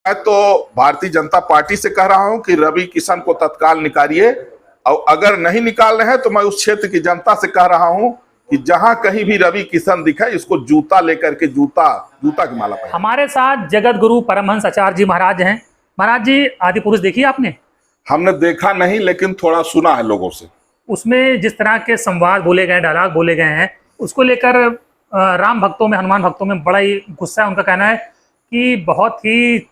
मैं तो भारतीय जनता पार्टी से कह रहा हूं कि रवि किशन को तत्काल निकालिए, और अगर नहीं निकाल रहे हैं तो मैं उस क्षेत्र की जनता से कह रहा हूं कि जहां कहीं भी रवि किशन दिखे इसको जूता लेकर के जूता की माला पहनाए। हमारे साथ जगत गुरु परमहंस आचार्य जी महाराज हैं। महाराज जी, आदि पुरुष देखी आपने? हमने देखा नहीं, लेकिन थोड़ा सुना है लोगों से। उसमें जिस तरह के संवाद बोले गए, डायलॉग बोले गए हैं, उसको लेकर राम भक्तों में, हनुमान भक्तों में बड़ा ही गुस्सा है। उनका कहना है कि बहुत ही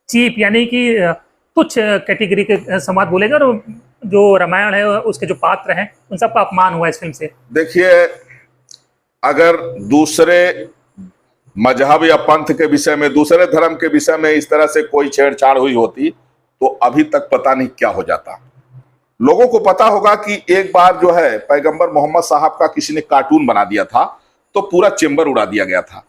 चीप, यानी कि तुच्छ कैटेगरी के संवाद बोले गए, और जो रामायण है उसके जो पात्र हैं उन सबका अपमान हुआ इस फिल्म से। देखिए, अगर दूसरे मजहब या पंथ के विषय में, दूसरे धर्म के विषय में इस तरह से कोई छेड़छाड़ हुई होती तो अभी तक पता नहीं क्या हो जाता। लोगों को पता होगा कि एक बार जो है पैगंबर मोहम्मद साहब का किसी ने कार्टून बना दिया था तो पूरा चेंबर उड़ा दिया गया था।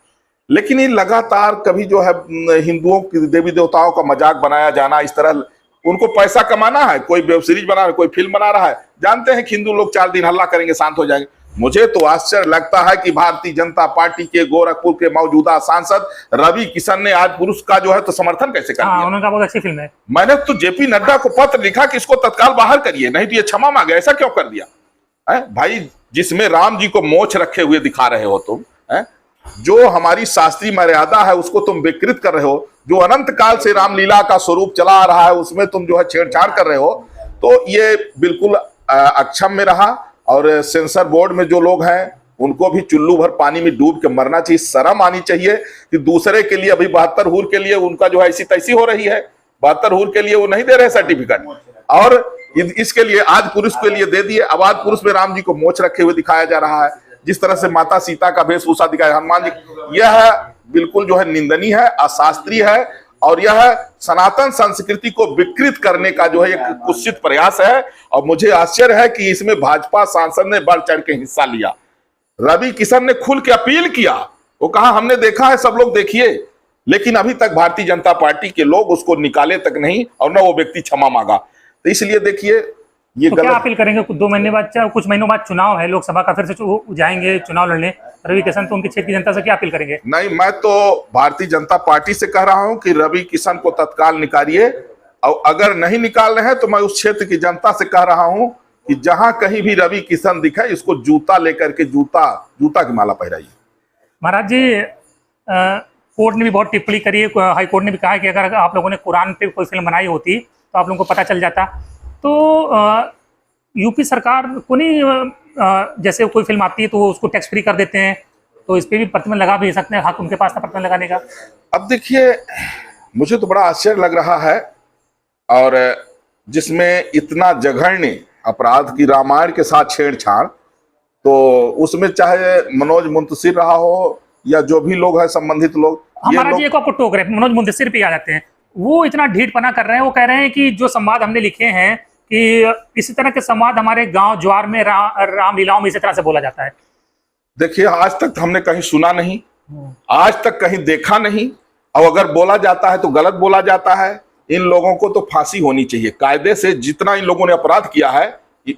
लेकिन ये लगातार कभी जो है हिंदुओं की देवी देवताओं का मजाक बनाया जाना, इस तरह उनको पैसा कमाना है, कोई वेब सीरीज बना रहा है, कोई फिल्म बना रहा है, जानते हैं कि हिंदू लोग 4 दिन हल्ला करेंगे शांत हो जाएंगे। मुझे तो आश्चर्य लगता है कि भारतीय जनता पार्टी के गोरखपुर के मौजूदा सांसद रवि किशन ने आज पुरुष का जो है तो समर्थन कैसे कर दिया। उन्होंने कहा बहुत अच्छी फिल्म है। मैंने तो जेपी नड्डा को पत्र लिखा कि इसको तत्काल बाहर करिए, नहीं तो ये क्षमा मांगे। ऐसा क्यों कर दिया है भाई? जिसमें राम जी को मोछ रखे हुए दिखा रहे हो तुम, जो हमारी शास्त्रीय मर्यादा है उसको तुम विकृत कर रहे हो, जो अनंत काल से रामलीला का स्वरूप चला आ रहा है उसमें तुम जो है छेड़छाड़ कर रहे हो, तो ये बिल्कुल अक्षम्य रहा। और सेंसर बोर्ड में जो लोग हैं उनको भी चुल्लू भर पानी में डूब के मरना चाहिए। शर्म आनी चाहिए कि दूसरे के लिए, अभी 72 हूर के लिए उनका जो है ऐसी तैसी हो रही है, 72 हूर के लिए वो नहीं दे रहे सर्टिफिकेट, और इसके लिए आज पुरुष के लिए दे दिए। अब आज पुरुष में राम जी को मोछ रखे हुए दिखाया जा रहा है, जिस तरह से माता सीता का वेशभूषा दिखाया हनुमान जी, यह बिल्कुल जो है निंदनीय है, अशास्त्रीय है, और यह सनातन संस्कृति को विकृत करने का जो है एक कुत्सित प्रयास है। और मुझे आश्चर्य है कि इसमें भाजपा सांसद ने बढ़ चढ़ के हिस्सा लिया। रवि किशन ने खुल के अपील किया, वो कहा हमने देखा है, सब लोग देखिए, लेकिन अभी तक भारतीय जनता पार्टी के लोग उसको निकाले तक नहीं, और न वो व्यक्ति क्षमा मांगा। तो इसलिए देखिए ये तो गलत। क्या अपील करेंगे? 2 महीने बाद, कुछ महीनों बाद चुनाव है, लोकसभा का, फिर से जाएंगे चुनाव लड़ने रवि किशन, तो उनके क्षेत्र की जनता से क्या अपील करेंगे? नहीं, मैं तो भारतीय जनता पार्टी से कह रहा हूं कि रवि किशन को तत्काल निकालिए, और अगर नहीं निकाल रहे हैं तो मैं उस क्षेत्र की जनता से कह रहा हूं कि जहां कहीं भी रवि किशन दिखे इसको जूता लेकर के जूता की माला पहनाइए। महाराज जी, कोर्ट ने भी बहुत टिप्पणी करी है, हाई कोर्ट ने भी कहा है कि अगर आप लोगों ने कुरान पे कोई फिल्म बनाई होती तो आप लोगों को पता चल जाता। तो यूपी सरकार को नहीं, जैसे कोई फिल्म आती है तो वो उसको टैक्स फ्री कर देते हैं, तो इस पर भी प्रतिबंध लगा भी सकते हैं, हक उनके पास था प्रतिबंध लगाने का। अब देखिए, मुझे तो बड़ा आश्चर्य लग रहा है, और जिसमें इतना जघन्य अपराध की रामायण के साथ छेड़छाड़, तो उसमें चाहे मनोज मुंतशिर रहा हो या जो भी लोग हैं संबंधित लोग, हमारा जी एक आपको टोक रहे, मनोज मुंतशिर पे आ जाते हैं, वो इतना ढीठपना कर रहे हैं। वो कह रहे हैं कि जो संवाद हमने लिखे हैं कि इसी तरह के संवाद हमारे गांव ज्वार में रामलीलाओं में इसी तरह से बोला जाता है। देखिए, आज तक हमने कहीं सुना नहीं, आज तक कहीं देखा नहीं, और अगर बोला जाता है तो गलत बोला जाता है। इन लोगों को तो फांसी होनी चाहिए कायदे से, जितना इन लोगों ने अपराध किया है।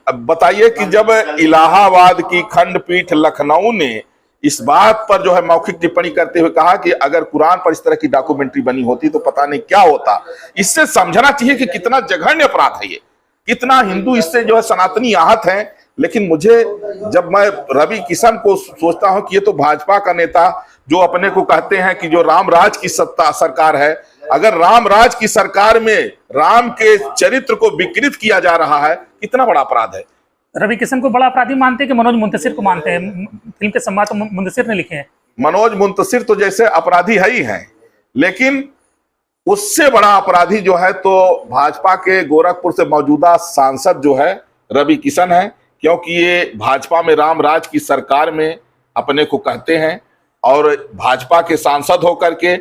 अब बताइए कि जब इलाहाबाद की खंडपीठ लखनऊ ने इस बात पर जो है मौखिक टिप्पणी करते हुए कहा कि अगर कुरान पर इस तरह की डॉक्यूमेंट्री बनी होती तो पता नहीं क्या होता, इससे समझना चाहिए कि कितना जघन्य अपराध है ये, कितना हिंदू इससे जो है सनातनी आहत हैं। लेकिन मुझे, जब मैं रवि किशन को सोचता हूं कि ये तो भाजपा का नेता जो अपने को कहते हैं कि जो राम राज की सत्ता सरकार है, अगर राम राज की सरकार में राम के चरित्र को विकृत किया जा रहा है, कितना बड़ा अपराध है। रवि किशन को बड़ा अपराधी मानते हैं कि मनोज मुंतशिर को मानते हैं? फिल्म के संवाद तो मुंतशिर ने लिखे हैं। मनोज मुंतशिर तो जैसे अपराधी है ही हैं, लेकिन उससे बड़ा अपराधी जो है तो भाजपा के गोरखपुर से मौजूदा सांसद जो है रवि किशन है, क्योंकि ये भाजपा में राम राज की सरकार में अपने को कहते हैं, और भाजपा के सांसद होकर के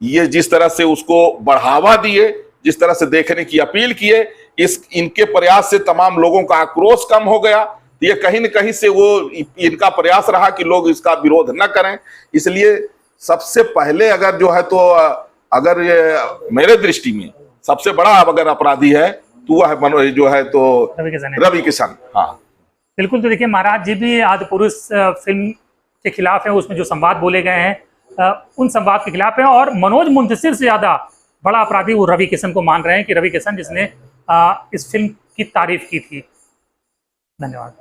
ये जिस तरह से उसको बढ़ावा दिए, जिस तरह से देखने की अपील किए, इनके प्रयास से तमाम लोगों का आक्रोश कम हो गया। तो ये कहीं न कहीं से वो इनका प्रयास रहा कि लोग इसका विरोध न करें। इसलिए सबसे पहले अगर जो है तो अगर ये मेरे दृष्टि में सबसे बड़ा अगर अपराधी है तो वह जो है तो रवि किशन। हाँ बिल्कुल। तो देखिए, महाराज जी भी आदि पुरुष फिल्म के खिलाफ है, उसमें जो संवाद बोले गए हैं उन संवाद के खिलाफ है, और मनोज मुंतशिर से ज्यादा बड़ा अपराधी वो रवि किशन को मान रहे हैं कि रवि किशन जिसने इस फिल्म की तारीफ की थी। धन्यवाद।